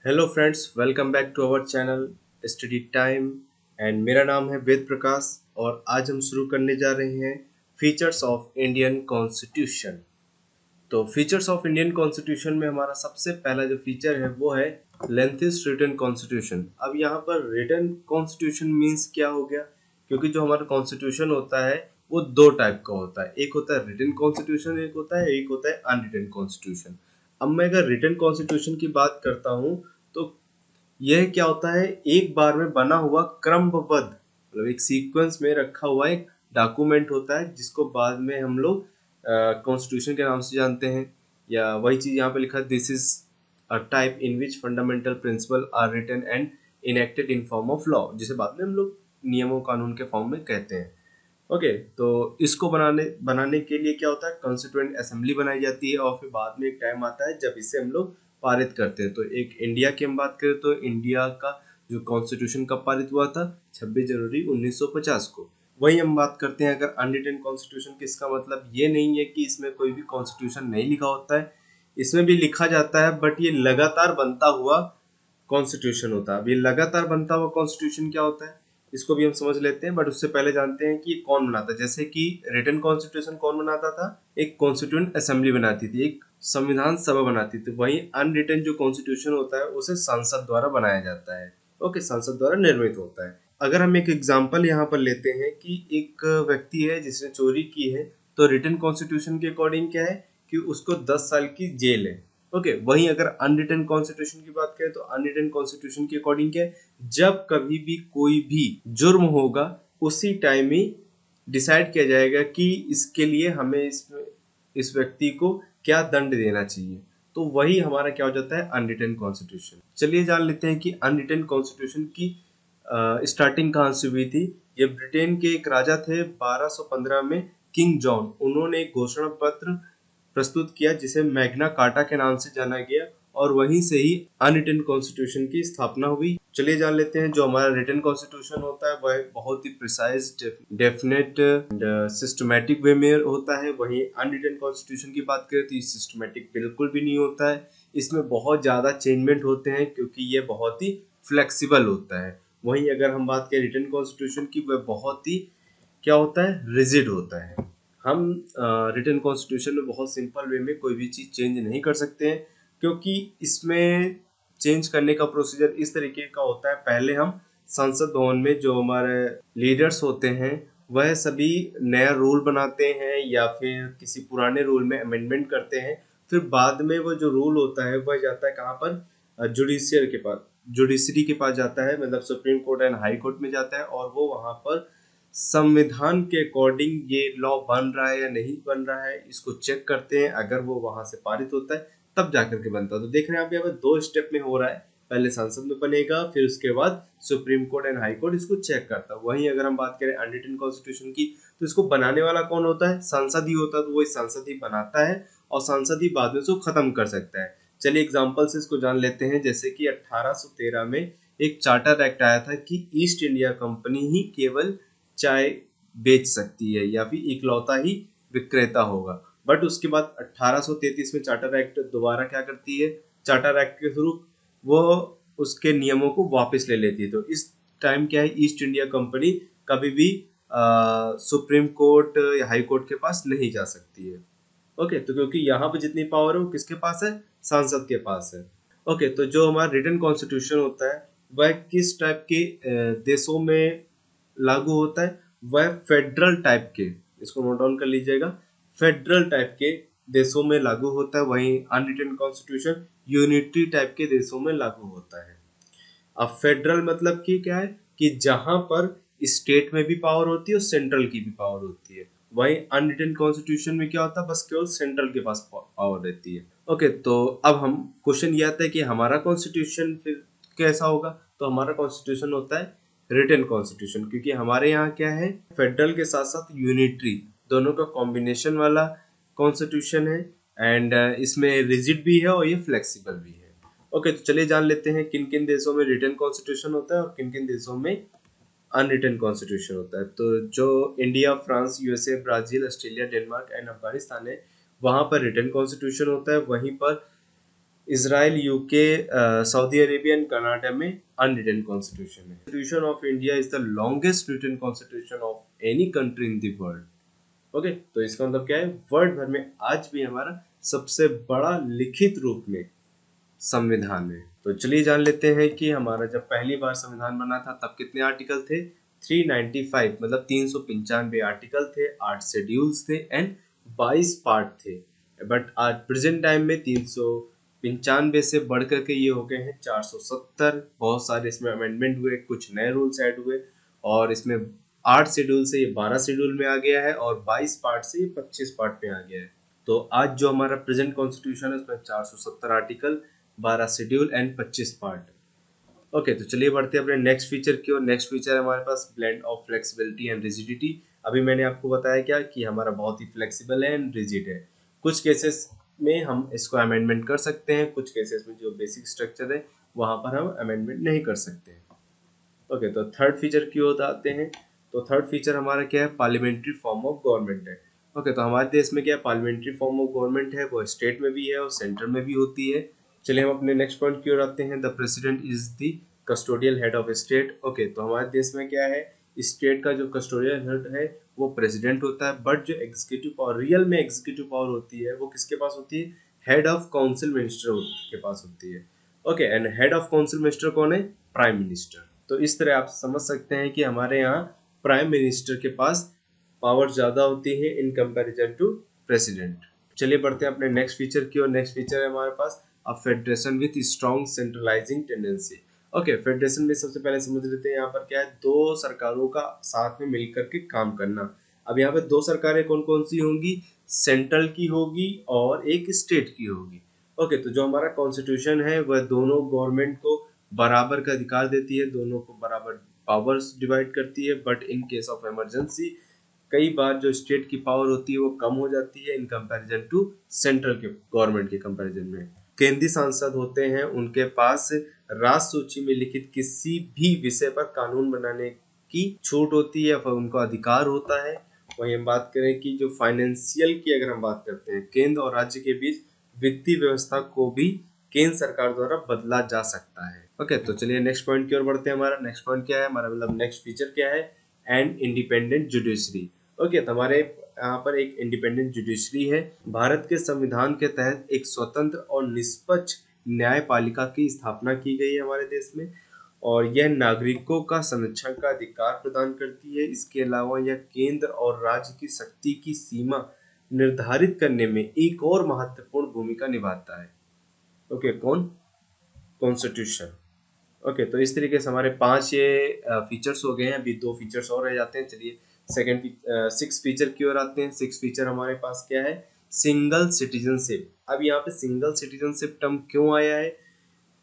Hello friends, welcome back to our channel study time. And मेरा नाम है वेद प्रकाश और आज हम शुरू करने जा रहे हैं फीचर्स ऑफ इंडियन कॉन्स्टिट्यूशन। तो फीचर्स ऑफ इंडियन कॉन्स्टिट्यूशन में हमारा सबसे पहला जो फीचर है वो है लेंथेस्ट रिटन कॉन्स्टिट्यूशन। अब यहाँ पर रिटन कॉन्स्टिट्यूशन मीन्स क्या हो गया, क्योंकि जो हमारा कॉन्स्टिट्यूशन होता है वो दो टाइप का होता है, एक होता है रिटन कॉन्स्टिट्यूशन, एक होता है अनरिटन कॉन्स्टिट्यूशन। अब मैं अगर रिटन कॉन्स्टिट्यूशन की बात करता हूँ तो यह क्या होता है, एक बार में बना हुआ क्रमबद्ध, मतलब एक सीक्वेंस में रखा हुआ एक डॉक्यूमेंट होता है जिसको बाद में हम लोग कॉन्स्टिट्यूशन के नाम से जानते हैं। या वही चीज यहाँ पे लिखा है, this is a type in which fundamental principle are written and enacted in form of law, जिसे बाद में हम लोग नियमों कानून के फॉर्म में कहते हैं। ओके, तो इसको बनाने बनाने के लिए क्या होता है, कॉन्स्टिट्यूएंट असेंबली बनाई जाती है और फिर बाद में एक टाइम आता है जब इसे हम लोग पारित करते हैं। तो एक इंडिया की हम बात करें तो इंडिया का जो कॉन्स्टिट्यूशन कब पारित हुआ था, 26 जनवरी 1950 को। वही हम बात करते हैं अगर अनरिटन कॉन्स्टिट्यूशन, किसका मतलब ये नहीं है कि इसमें कोई भी कॉन्स्टिट्यूशन नहीं लिखा होता है, इसमें भी लिखा जाता है, बट ये लगातार बनता हुआ कॉन्स्टिट्यूशन होता है। अब ये लगातार बनता हुआ कॉन्स्टिट्यूशन क्या होता है, इसको भी हम समझ लेते हैं, बट उससे पहले जानते हैं कि ये कौन बनाता है। जैसे कि रिटन कॉन्स्टिट्यूशन कौन बनाता था, एक कॉन्स्टिट्यूएंट असेंबली बनाती थी, एक संविधान सभा बनाती थी। वहीं अनरिटन जो कॉन्स्टिट्यूशन होता है उसे संसद द्वारा बनाया जाता है। ओके, संसद द्वारा निर्मित होता है। अगर हम एक एग्जाम्पल यहाँ पर लेते हैं कि एक व्यक्ति है जिसने चोरी की है, तो रिटन कॉन्स्टिट्यूशन के अकॉर्डिंग क्या है कि उसको 10 साल की जेल है। ओके, वहीं अगर अनरिटन कॉन्स्टिट्यूशन की बात करें तो अनरिटन कॉन्स्टिट्यूशन के अकॉर्डिंग क्या है, जब कभी भी कोई भी जुर्म होगा उसी टाइम ही डिसाइड किया जाएगा कि इसके लिए हमें इस व्यक्ति को क्या दंड देना चाहिए। तो वही हमारा क्या हो जाता है, अनरिटन कॉन्स्टिट्यूशन। चलिए जान लेते हैं कि अनरिटन कॉन्स्टिट्यूशन की स्टार्टिंग कहाँ से हुई थी। ये ब्रिटेन के एक राजा थे 1215 में, किंग जॉन। उन्होंने एक घोषणा पत्र प्रस्तुत किया जिसे मैग्ना कार्टा के नाम से जाना गया और वहीं से ही अनरिटन कॉन्स्टिट्यूशन की स्थापना हुई। चलिए जान लेते हैं, जो हमारा रिटन कॉन्स्टिट्यूशन होता है वह बहुत ही precise, definite and systematic way में होता है। वहीं अनरिटन कॉन्स्टिट्यूशन की बात करें तो ये सिस्टमैटिक बिल्कुल भी नहीं होता है, इसमें बहुत ज़्यादा चेंजमेंट होते हैं क्योंकि ये बहुत ही फ्लेक्सिबल होता है। वहीं अगर हम बात करें रिटन कॉन्स्टिट्यूशन की, वह बहुत ही क्या होता है, रिजिड होता है। हम रिटन कॉन्स्टिट्यूशन में बहुत सिंपल वे में कोई भी चीज़ चेंज नहीं कर सकते हैं, क्योंकि इसमें चेंज करने का प्रोसीजर इस तरीके का होता है। पहले हम संसद भवन में जो हमारे लीडर्स होते हैं वह सभी नया रूल बनाते हैं या फिर किसी पुराने रूल में अमेंडमेंट करते हैं। फिर बाद में वो जो रूल होता है वह जाता है कहाँ पर, जुडिशियल के पास, जुडिशरी के पास जाता है, मतलब supreme court and high court में जाता है। और वो वहाँ पर संविधान के अकॉर्डिंग ये लॉ बन रहा है या नहीं बन रहा है इसको चेक करते हैं। अगर वो वहां से पारित होता है तब जाकर के बनता है। तो देख रहे हैं आप यहाँ पे दो स्टेप में हो रहा है, पहले संसद में बनेगा, फिर उसके बाद supreme court and high court इसको चेक करता है। वहीं अगर हम बात करें अनरिटन कॉन्स्टिट्यूशन की, तो इसको बनाने वाला कौन होता है, संसद ही होता है। तो वही संसद ही बनाता है और संसद ही बाद में इसको खत्म कर सकता है। चलिए एग्जाम्पल से इसको जान लेते हैं। जैसे कि 1813 में एक चार्टर एक्ट आया था कि ईस्ट इंडिया कंपनी ही केवल चाय बेच सकती है या फिर इकलौता ही विक्रेता होगा। बट उसके बाद 1833 में चार्टर एक्ट दोबारा क्या करती है, चार्टर एक्ट के थ्रू वो उसके नियमों को वापस ले लेती है। तो इस टाइम क्या है, ईस्ट इंडिया कंपनी कभी भी सुप्रीम कोर्ट या हाई कोर्ट के पास नहीं जा सकती है। ओके, तो क्योंकि यहाँ पे जितनी पावर है वो किसके पास है, सांसद के पास है। ओके, तो जो हमारा रिटन कॉन्स्टिट्यूशन होता है वह किस टाइप के देशों में लागू होता है, वह फेडरल टाइप के, इसको नोट डाउन कर लीजिएगा, फेडरल टाइप के देशों में लागू होता है। वहीं अनरिटन कॉन्स्टिट्यूशन यूनिटरी टाइप के देशों में लागू होता है। अब फेडरल मतलब कि क्या है कि जहां पर स्टेट में भी पावर होती है और सेंट्रल की भी पावर होती है। वहीं अनरिटन कॉन्स्टिट्यूशन में क्या होता है, बस केवल सेंट्रल के पास पावर रहती है। ओके, तो अब हम क्वेश्चन ये आता है कि हमारा कॉन्स्टिट्यूशन फिर कैसा होगा। तो हमारा कॉन्स्टिट्यूशन होता है रिटन कॉन्स्टिट्यूशन, क्योंकि हमारे यहाँ क्या है, फेडरल के साथ साथ यूनिटरी दोनों का कॉम्बिनेशन वाला कॉन्स्टिट्यूशन है। एंड इसमें रिजिड भी है और ये फ्लेक्सिबल भी है। ओके, तो चलिए जान लेते हैं किन किन देशों में रिटन कॉन्स्टिट्यूशन होता है और किन किन देशों में अनरिटन कॉन्स्टिट्यूशन होता है। तो जो India, France, USA, Brazil, Australia, Denmark and Afghanistan है, वहां पर रिटन कॉन्स्टिट्यूशन होता है। वहीं पर Israel, UK, Saudi Arabia and Canada में अनरिटन कॉन्स्टिट्यूशन है। Constitution of India is the longest written constitution of any country in the world. Okay, तो इसका मतलब क्या है, वर्ल्ड भर में आज भी हमारा सबसे बड़ा लिखित रूप में संविधान है। तो चलिए जान लेते हैं कि हमारा जब पहली बार संविधान बना था तब कितने आर्टिकल थे। 395 मतलब 395 आर्टिकल थे, 8 शेड्यूल्स थे एंड 22 पार्ट थे। बट आज प्रेजेंट टाइम में 395 से बढ़ करके ये हो गए हैं 470। बहुत सारे इसमें अमेंडमेंट हुए, कुछ नए रूल्स ऐड हुए और इसमें 8 शेड्यूल से ये 12 शेड्यूल में आ गया है और 22 पार्ट से ये 25 पार्ट में आ गया है। तो आज जो हमारा प्रेजेंट कॉन्स्टिट्यूशन है उसमें 470 article, 12 schedule and 25 part. Okay, तो चलिए बढ़ते हैं अपने नेक्स्ट फीचर की ओर। नेक्स्ट फीचर है हमारे पास blend of flexibility and rigidity. अभी मैंने आपको बताया क्या कि हमारा बहुत ही फ्लेक्सिबल है एंड रिजिड है। कुछ केसेस में हम इसको अमेंडमेंट कर सकते हैं, कुछ केसेस में जो बेसिक स्ट्रक्चर है वहां पर हम अमेंडमेंट नहीं कर सकते हैं। ओके, तो थर्ड फीचर की ओर आते हैं। तो थर्ड फीचर हमारा क्या है, पार्लियामेंट्री फॉर्म ऑफ गवर्नमेंट है। ओके, तो हमारे देश में क्या है, पार्लियामेंट्री फॉर्म ऑफ गवर्नमेंट है, वो स्टेट में भी है और सेंटर में भी होती है। चलिए हम अपने नेक्स्ट पॉइंट की ओर आते हैं। The president is the custodial head of state. Okay, तो हमारे देश में क्या है, स्टेट का जो कस्टोडियल हेड है वो प्रेसिडेंट होता है, बट जो एग्जीक्यूटिव पावर, रियल में एग्जीक्यूटिव पावर होती है वो किसके पास होती है, हेड ऑफ काउंसिल मिनिस्टर के पास होती है। Okay, and head of council minister कौन है, प्राइम मिनिस्टर। तो इस तरह आप समझ सकते हैं कि हमारे यहाँ प्राइम मिनिस्टर के पास पावर ज्यादा होती है इन कंपैरिजन टू प्रेसिडेंट। चलिए बढ़ते हैं अपने नेक्स्ट फीचर की और नेक्स्ट फीचर है हमारे पास a federation with strong centralizing tendency. Okay, federation में सबसे पहले समझ लेते हैं यहाँ पर क्या है, दो सरकारों का साथ में मिलकर के काम करना। अब यहाँ पे दो सरकारें कौन कौन सी होंगी, सेंट्रल की होगी और एक स्टेट की होगी। ओके, तो जो हमारा कॉन्स्टिट्यूशन है वह दोनों गवर्नमेंट को बराबर का अधिकार देती है, दोनों को बराबर पावर्स डिवाइड करती है, but in case of emergency कई बार जो स्टेट की पावर होती है वो कम हो जाती है इन कंपैरिजन टू सेंट्रल के गवर्नमेंट के कंपैरिजन में। केंद्रीय सांसद होते हैं, उनके पास राज सूची में लिखित किसी भी विषय पर कानून बनाने की छूट होती है, उनको अधिकार होता है। वही हम बात करें कि जो फाइनेंशियल की अगर हम बात करते हैं, केंद्र और राज्य के बीच वित्तीय व्यवस्था को भी केंद्र सरकार द्वारा बदला जा सकता है। ओके, तो चलिए नेक्स्ट पॉइंट की ओर बढ़ते हैं। हमारा नेक्स्ट पॉइंट क्या है, हमारा मतलब नेक्स्ट फीचर क्या है, एंड इंडिपेंडेंट जुडिशरी। ओके, तो हमारे यहाँ पर एक इंडिपेंडेंट जुडिशरी है। भारत के संविधान के तहत एक स्वतंत्र और निष्पक्ष न्यायपालिका की स्थापना की गई है हमारे देश में और यह नागरिकों का संरक्षण का अधिकार प्रदान करती है। इसके अलावा यह केंद्र और राज्य की शक्ति की सीमा निर्धारित करने में एक और महत्वपूर्ण भूमिका निभाता है। ओके, कौन, कॉन्स्टिट्यूशन। ओके, तो इस तरीके से हमारे 5 ये फीचर्स हो गए हैं, अभी 2 फीचर्स और रह जाते हैं। चलिए सेकंड 6 फीचर की ओर आते हैं। 6 फीचर हमारे पास क्या है, सिंगल सिटीजनशिप। अब यहाँ पे सिंगल सिटीजनशिप टर्म क्यों आया है,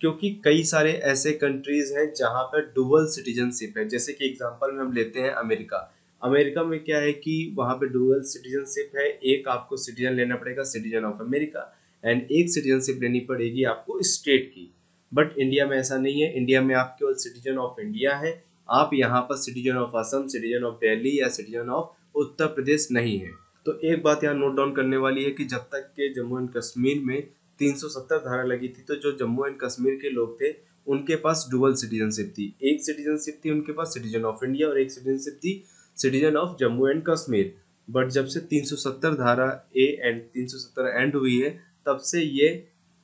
क्योंकि कई सारे ऐसे कंट्रीज हैं जहां पर डुअल सिटीजनशिप है। जैसे कि एग्जांपल में हम लेते हैं अमेरिका। अमेरिका में क्या है कि वहां पे डुअल सिटीजनशिप है, एक आपको सिटीजन लेना पड़ेगा सिटीजन ऑफ अमेरिका एंड एक सिटीजनशिप लेनी पड़ेगी आपको स्टेट की। बट इंडिया में ऐसा नहीं है, इंडिया में आप केवल सिटीजन ऑफ इंडिया है, आप यहाँ पर citizen of Assam, citizen of Delhi या सिटीजन ऑफ उत्तर प्रदेश नहीं है। तो एक बात यहाँ नोट डाउन करने वाली है कि जब तक के जम्मू एंड कश्मीर में 370 धारा लगी थी तो जो जम्मू एंड कश्मीर के लोग थे उनके पास डुअल सिटीजनशिप थी। एक सिटीजनशिप थी उनके पास सिटीजन ऑफ इंडिया और एक सिटीजनशिप थी citizen of Jammu and Kashmir. But जब से 370 धारा ए एंड 370 एंड हुई है तब से ये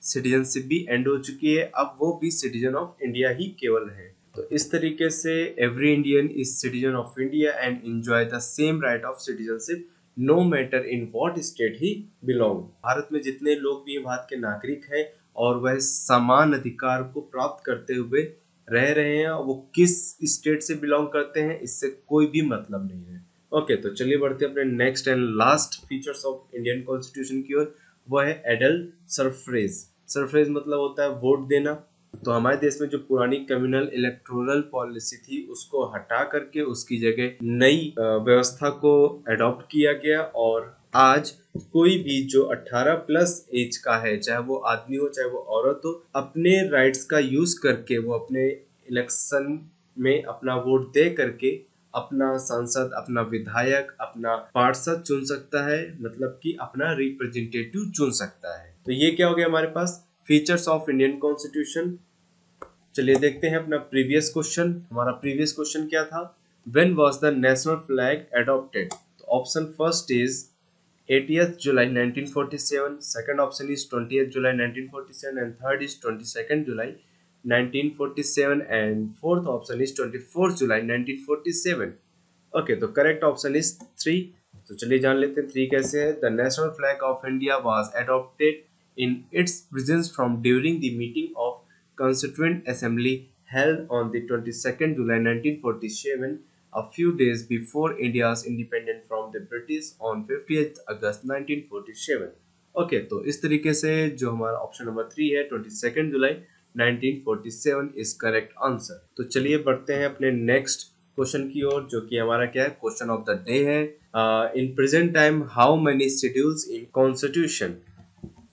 सिटीजनशिप भी एंड हो चुकी है, अब वो भी सिटीजन ऑफ इंडिया ही केवल है। तो इस तरीके से every Indian is citizen of India and enjoy the same right of citizenship no matter in what state he belong. Bharat में जितने लोग भी भारत के नागरिक हैं और वह समान अधिकार को प्राप्त करते हुए रह रहे हैं, वो किस स्टेट से बिलोंग करते हैं इससे कोई भी मतलब नहीं है। ओके, तो चलिए बढ़ते हैं अपने next and last features of Indian constitution की ओर, वो है एडल्ट सरफ्रेज। सरफ्रेज मतलब होता है वोट देना। तो हमारे देश में जो पुरानी कम्युनल इलेक्टोरल पॉलिसी थी उसको हटा करके उसकी जगह नई व्यवस्था को अडॉप्ट किया गया और आज कोई भी जो 18 प्लस एज का है, चाहे वो आदमी हो चाहे वो औरत हो, अपने राइट्स का यूज करके वो अपने इलेक्शन में अपना वोट दे करके अपना सांसद, अपना विधायक, अपना पार्षद चुन सकता है, मतलब कि अपना रिप्रेजेंटेटिव चुन सकता है। तो ये क्या हो गया हमारे पास फीचर्स ऑफ इंडियन कॉन्स्टिट्यूशन। चलिए देखते हैं अपना प्रीवियस क्वेश्चन। हमारा प्रीवियस क्वेश्चन क्या था? When was the national flag adopted? तो option first is 80th July 1947, second option is 20th July 1947 and third is 22nd July 1947 and fourth option is 24th July 1947। Okay, तो correct option is 3। तो चलिए जान लेते हैं 3 कैसे है। The national flag of India was adopted in its presence from during the meeting of Constituent Assembly held on the 22nd July 1947, a few days before India's independence from the British on 50th August 1947। Okay, तो इस तरीके से जो हमारा option number 3 है 22nd July 1947 is correct answer. तो चलिए बढ़ते हैं अपने नेक्स्ट क्वेश्चन की ओर, जो कि हमारा क्या है, क्वेश्चन ऑफ द डे है। In present time how many schedules in constitution?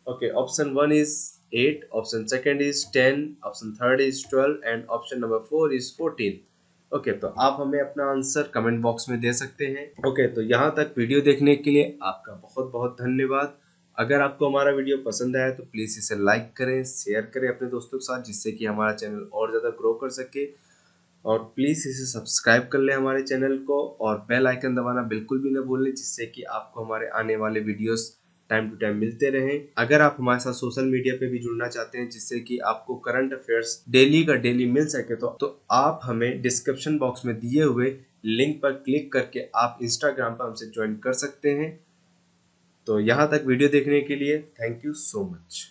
Okay, option 1 is 8, option second is 10, option third is 12 and option number 4 is 14। Okay, तो आप हमें अपना आंसर कमेंट बॉक्स में दे सकते हैं। ओके, तो यहाँ तक वीडियो देखने के लिए आपका बहुत बहुत धन्यवाद। अगर आपको हमारा वीडियो पसंद आया तो प्लीज़ इसे लाइक करें, शेयर करें अपने दोस्तों के साथ, जिससे कि हमारा चैनल और ज़्यादा ग्रो कर सके। और प्लीज़ इसे सब्सक्राइब कर लें हमारे चैनल को, और बेल आइकन दबाना बिल्कुल भी ना भूलें, जिससे कि आपको हमारे आने वाले वीडियोस टाइम टू टाइम मिलते रहें। अगर आप हमारे साथ सोशल मीडिया पे भी जुड़ना चाहते हैं, जिससे कि आपको करंट अफेयर्स डेली का डेली मिल सके, तो आप हमें डिस्क्रिप्शन बॉक्स में दिए हुए लिंक पर क्लिक करके आप इंस्टाग्राम पर हमसे ज्वाइन कर सकते हैं। तो यहाँ तक वीडियो देखने के लिए थैंक यू सो मच।